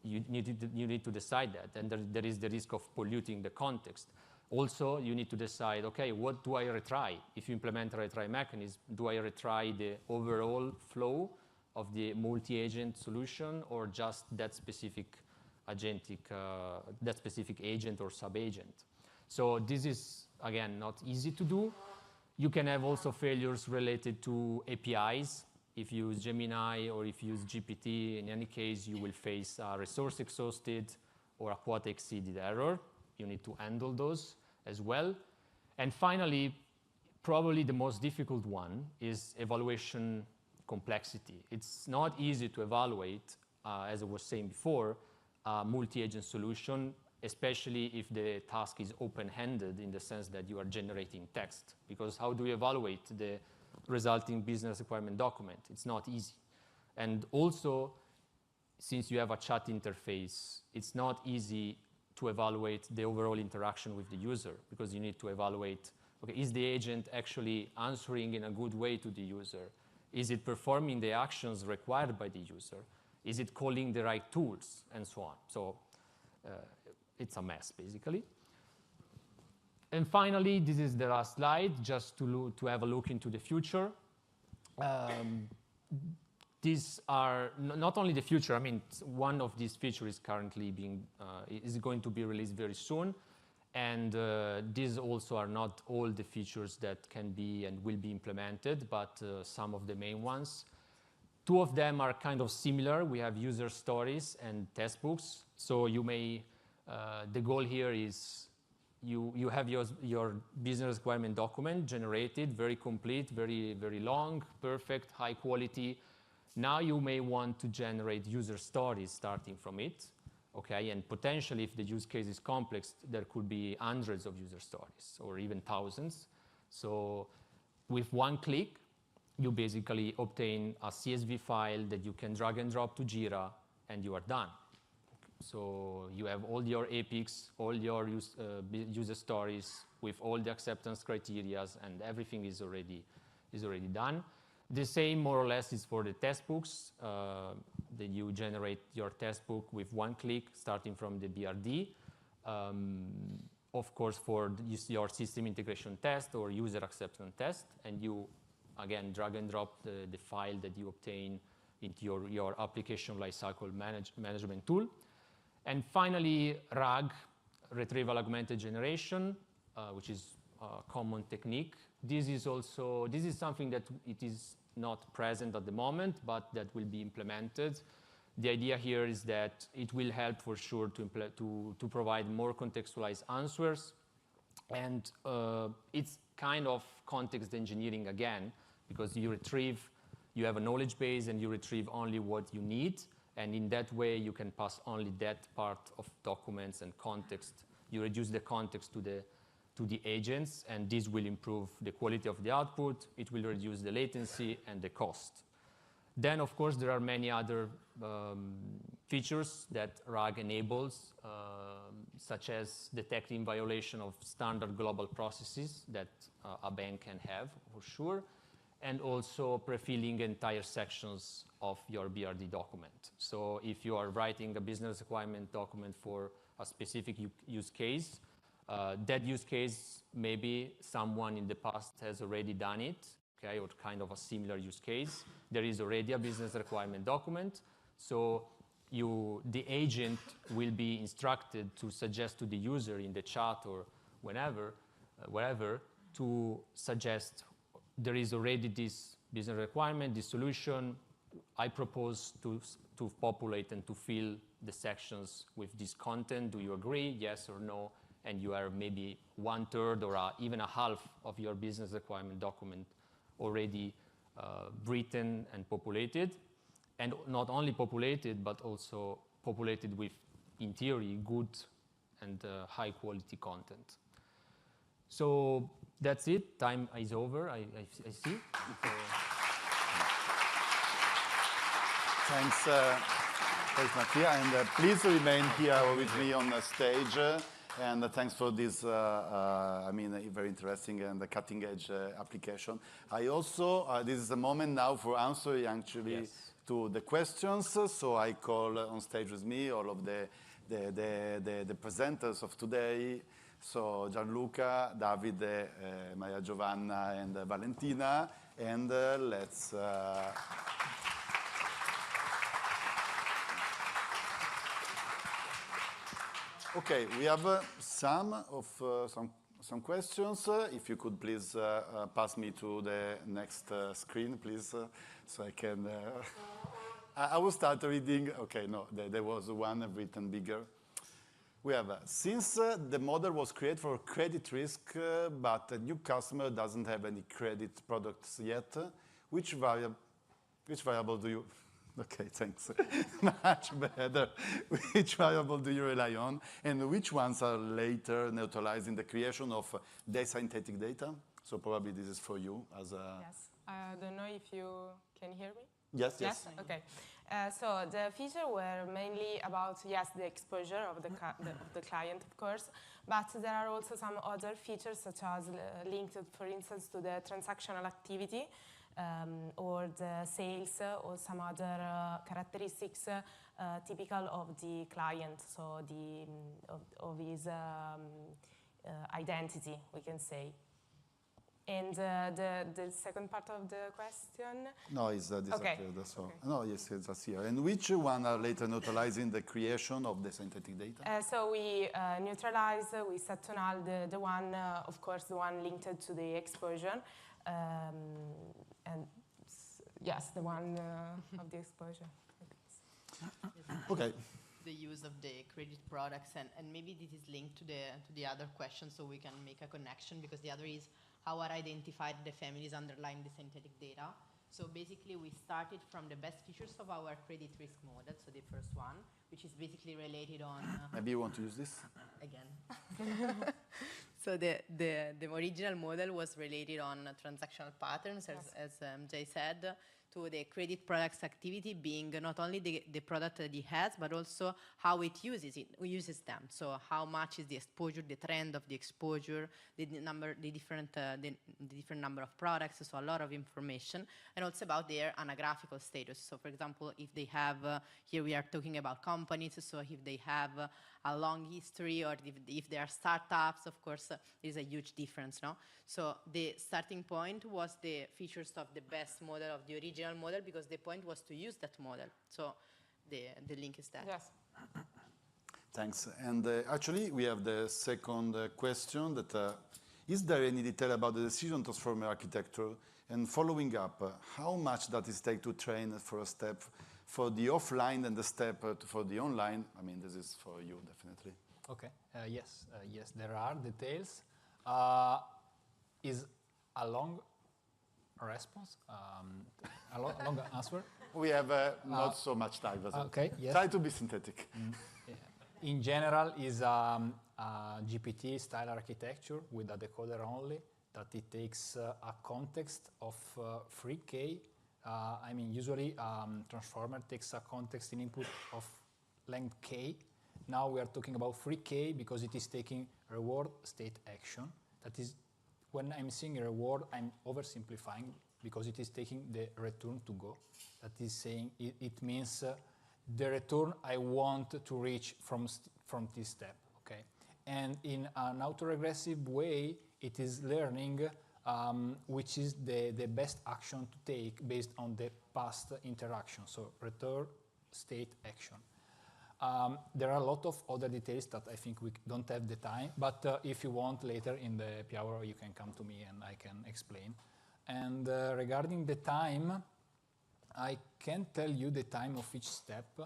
You need to decide that, and there is the risk of polluting the context. Also, you need to decide, okay, what do I retry? If you implement a retry mechanism, do I retry the overall flow of the multi-agent solution, or just that specific that specific agent or sub-agent? So this is, again, not easy to do. You can have also failures related to APIs. If you use Gemini or if you use GPT, in any case, you will face a resource exhausted or a quota exceeded error. You need to handle those as well. And finally, probably the most difficult one is evaluation complexity. It's not easy to evaluate, as I was saying before, a multi-agent solution, especially if the task is open-ended in the sense that you are generating text. Because how do you evaluate the resulting business requirement document? It's not easy. And also, since you have a chat interface, it's not easy to evaluate the overall interaction with the user, because you need to evaluate, okay, is the agent actually answering in a good way to the user? Is it performing the actions required by the user? Is it calling the right tools? And so on. So it's a mess, basically. And finally, this is the last slide, just to have a look into the future. These are not only the future. I mean, one of these features is currently is going to be released very soon. And these also are not all the features that can be and will be implemented, but some of the main ones. Two of them are kind of similar. We have user stories and test books. So you may, the goal here is you have your business requirement document generated, very complete, very, very long, perfect, high quality. Now you may want to generate user stories starting from it. Okay, and potentially, if the use case is complex, there could be hundreds of user stories or even thousands. So with one click, you basically obtain a CSV file that you can drag and drop to Jira, and you are done. So you have all your epics, all your user stories with all the acceptance criteria, and everything is already done. The same, more or less, is for the test books. That you generate your test book with one click, starting from the BRD. Of course, for your system integration test or user acceptance test, and you, again, drag and drop the file that you obtain into your application lifecycle management tool. And finally, RAG, retrieval augmented generation, which is a common technique. This is something that it is not present at the moment, but that will be implemented. The idea here is that it will help for sure to provide more contextualized answers. And it's kind of context engineering again, because you have a knowledge base and you retrieve only what you need. And in that way, you can pass only that part of documents and context. You reduce the context to the agents, and this will improve the quality of the output. It will reduce the latency and the cost. Then, of course, there are many other features that RAG enables, such as detecting violation of standard global processes that a bank can have, for sure, and also pre-filling entire sections of your BRD document. So if you are writing a business requirement document for a specific use case, that use case, maybe someone in the past has already done it, okay, or kind of a similar use case. There is already a business requirement document. So the agent will be instructed to suggest to the user in the chat or wherever, to suggest there is already this business requirement, this solution. I propose to populate and to fill the sections with this content. Do you agree? Yes or no? And you are maybe 1/3 or even a half of your business requirement document already written and populated. And not only populated, but also populated with, in theory, good and high quality content. So that's it. Time is over, I Thanks, Mattia, and please remain here with me on the stage. And thanks for this, I mean, a very interesting and cutting-edge application. I also, this is the moment now for answering actually to the questions. So I call on stage with me all of the presenters of today. So Gianluca, Davide, Maria Giovanna, and Valentina. And let's... Okay, we have some questions. If you could please pass me to the next screen, please, so I can... I will start reading. Okay, no, there was one written bigger. We have, since the model was created for credit risk, but a new customer doesn't have any credit products yet, which variable do you... Okay, thanks. Much better. Which variable do you rely on? And which ones are later neutralized in the creation of synthetic data? So probably this is for you as a... Yes. I don't know if you can hear me? Yes, yes. Okay. So the features were mainly about, yes, the exposure of the client, of course, but there are also some other features such as linked, for instance, to the transactional activity, or the sales, or some other characteristics typical of the client, so of his identity, we can say. And the second part of the question? No, it's disappeared. Okay. That's all. Okay. No, yes, it's just here. And which one are later neutralizing the creation of the synthetic data? So we neutralize, we set to null the one, of course, the one linked to the exposure. And yes, the one of the exposure. Okay. The use of the credit products, and maybe this is linked to the other question, so we can make a connection, because the other is how are identified the families underlying the synthetic data. So basically, we started from the best features of our credit risk model, so the first one, which is basically related on... Maybe you want to use this? Again. So the original model was related on transactional patterns, as Jay said, to the credit products activity being not only the product that he has, but also how it uses them. So how much is the exposure, the trend of the exposure, the different number of products. So a lot of information, and also about their anagraphical status. So for example, if they have, here we are talking about companies, so if they have a long history, or if they are startups, of course, there's a huge difference, no? So the starting point was the features of the best model, of the original model, because the point was to use that model. So the link is that. Yes. Thanks. And actually, we have the second question that is there any detail about the decision transformer architecture? And following up, how much does it take to train for a step for the offline and the step for the online? I mean, this is for you, definitely. Okay. Yes, there are details. Is a long response, a long answer? We have not so much time. Okay, yes. Try to be synthetic. In general, is a GPT style architecture with a decoder only, that it takes a context of 3K. I mean, usually transformer takes a context in input of length K. Now we are talking about 3K because it is taking reward state action. That is, when I'm saying reward, I'm oversimplifying because it is taking the return to go. That is saying it means the return I want to reach from this step, okay? And in an autoregressive way, it is learning which is the best action to take based on the past interaction, so return state action. There are a lot of other details that I think we don't have the time, but if you want later in the happy hour, you can come to me and I can explain. And regarding the time, I can't tell you the time of each step.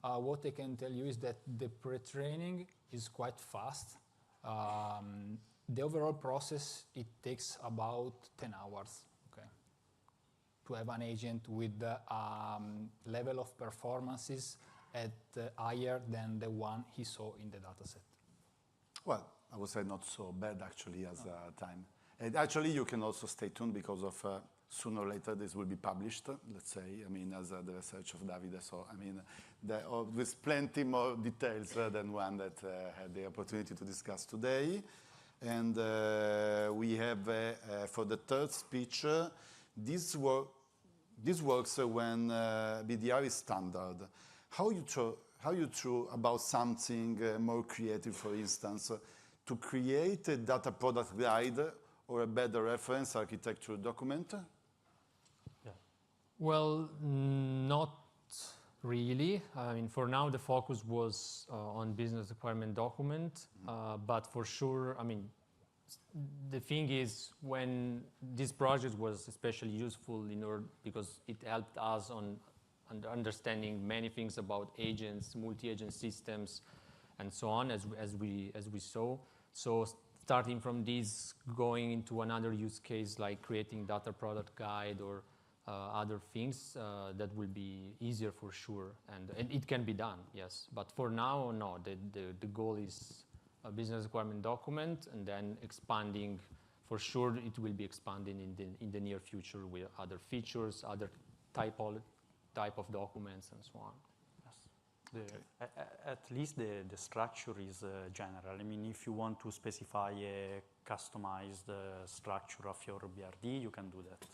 What I can tell you is that the pre-training is quite fast. The overall process, it takes about 10 hours, okay, to have an agent with level of performances at higher than the one he saw in the dataset. Well, I would say not so bad actually as time. And actually, you can also stay tuned because of sooner or later this will be published, let's say, I mean, as the research of Davide. So, I mean, with plenty more details than one that had the opportunity to discuss today. And we have, for the third speech, this works when BDR is standard. How you throw about something more creative, for instance, to create a data product guide or a better reference architecture document? Yeah. Well, not really. I mean, for now, the focus was on business requirement document, but for sure, I mean, the thing is, when this project was especially useful because it helped us on understanding many things about agents, multi-agent systems, and so on, as we saw. So starting from this, going into another use case like creating data product guide or other things, that will be easier for sure, and it can be done, yes. But for now, no. The goal is a business requirement document, and then expanding. For sure, it will be expanding in the near future with other features, other type of documents, and so on. Yes. At least the structure is general. I mean, if you want to specify a customized structure of your BRD, you can do that.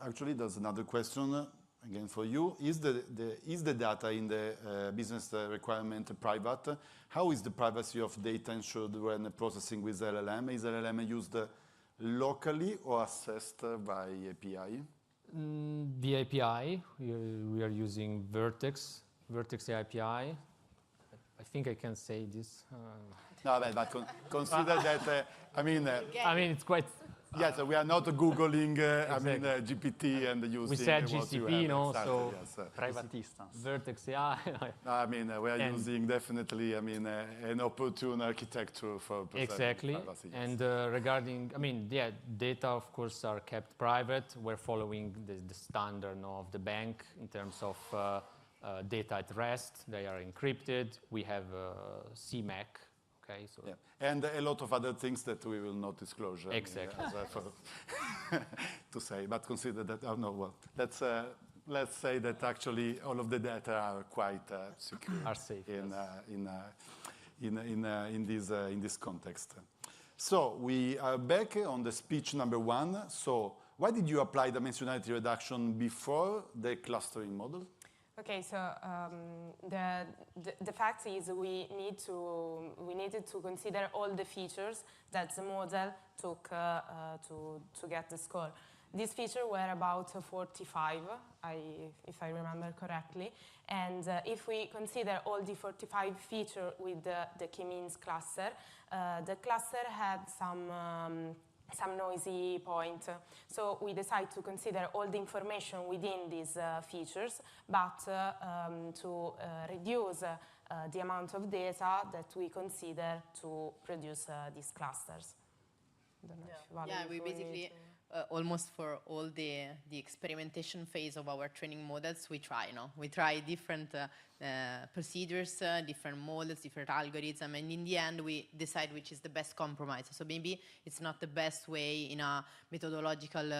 Actually, there's another question, again for you. Is the data in the business requirement private? How is the privacy of data ensured when processing with LLM? Is LLM used locally or accessed by API? The API, we are using Vertex API. I think I can say this. No, but consider that, I mean, it's quite... Yes, we are not Googling, exactly. I mean, GPT and using we said what you GCP, have. Exactly, so yes. Private instance. Vertex AI. No, I mean, we are using definitely, I mean, an opportune architecture for exactly. privacy. Yes. And regarding, I mean, yeah, data, of course, are kept private. We're following the standard of the bank in terms of data at rest. They are encrypted. We have CMAC. Okay, so yeah. And a lot of other things that we will not disclose. Exactly. To say, but consider that, oh no, well, let's say that actually all of the data are quite secure. Are safe, in this context. So we are back on the speech number 1. So why did you apply dimensionality reduction before the clustering model? Okay, so the fact is we needed to consider all the features that the model took to get the score. These features were about 45, if I remember correctly. And if we consider all the 45 features with the k-means cluster, the cluster had some noisy point. So we decided to consider all the information within these features, but to reduce the amount of data that we consider to produce these clusters. I don't know if yeah, we basically, almost for all the experimentation phase of our training models, we try different procedures, different models, different algorithms, and in the end we decide which is the best compromise. So maybe it's not the best way in a methodological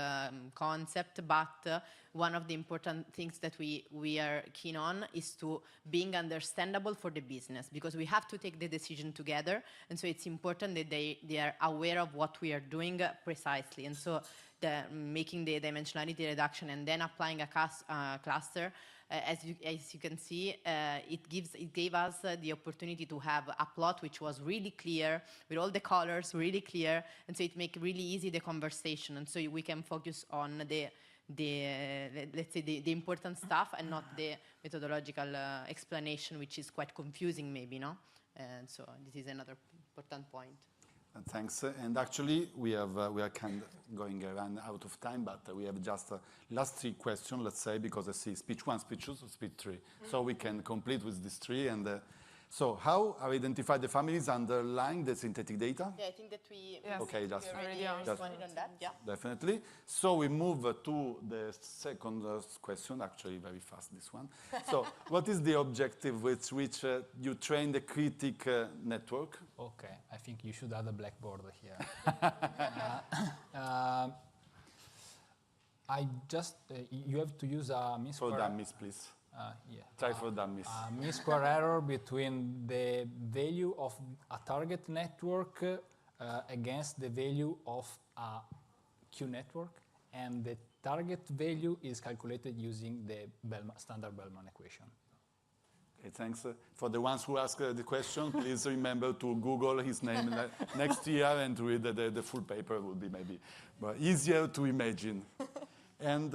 concept, but one of the important things that we are keen on is to being understandable for the business, because we have to take the decision together, and so it's important that they are aware of what we are doing precisely. And so making the dimensionality reduction and then applying a cluster, as you can see, it gave us the opportunity to have a plot which was really clear, with all the colors really clear, and so it makes really easy the conversation, and so we can focus on let's say the important stuff and not the methodological explanation, which is quite confusing maybe, no? And so this is another important point. Thanks. And actually, we are kind of going around out of time, but we have just last 3 questions, let's say, because I see speech 1, speech 2, speech 3. So we can complete with these 3. And so how are identified the families underlying the synthetic data? Yeah, I think that we okay, just already responded on that. Yeah, definitely. So we move to the second question, actually very fast, this one. So what is the objective with which you train the critic network? Okay, I think you should add a blackboard here. I just, you have to use a mean For square. dummies, please. Yeah. Try for dummies. Mean square error between the value of a target network against the value of a Q network, and the target value is calculated using the standard Bellman equation. Okay, thanks. For the ones who ask the question, please remember to Google his name next year and read the full paper. It will be maybe easier to imagine. And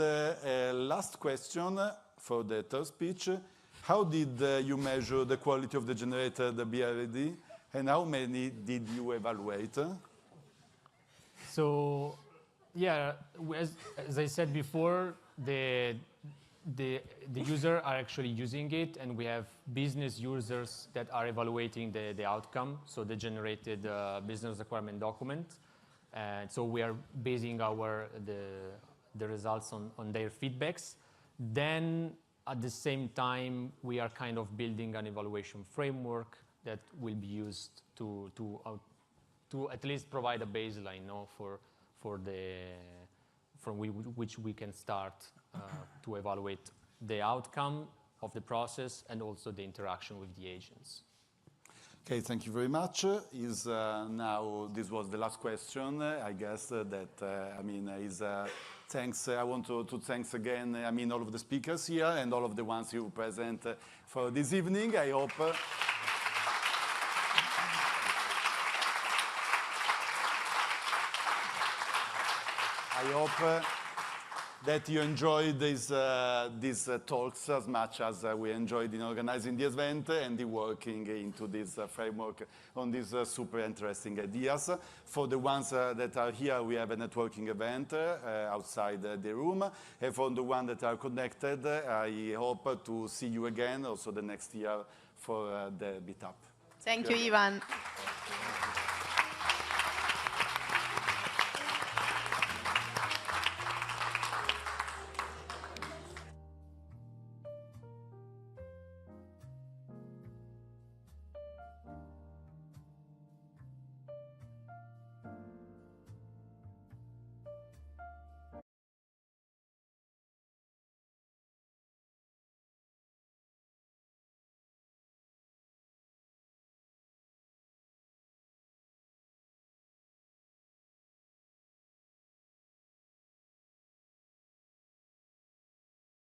last question for the third speech. How did you measure the quality of the generated BRD, and how many did you evaluate? So, yeah, as I said before, the users are actually using it, and we have business users that are evaluating the outcome, so the generated business requirement document. And so we are basing the results on their feedbacks. Then at the same time, we are kind of building an evaluation framework that will be used to at least provide a baseline, from which we can start to evaluate the outcome of the process and also the interaction with the agents. Okay, thank you very much. Now this was the last question. I guess thanks. I want to thanks again. All of the speakers here and all of the ones who present for this evening. I hope. That you enjoyed these talks as much as we enjoyed in organizing the event and in working into this framework on these super interesting ideas. For the ones that are here, we have a networking event outside the room. And for the ones that are connected, I hope to see you again also the next year for the meetup. Thank you, Ivan.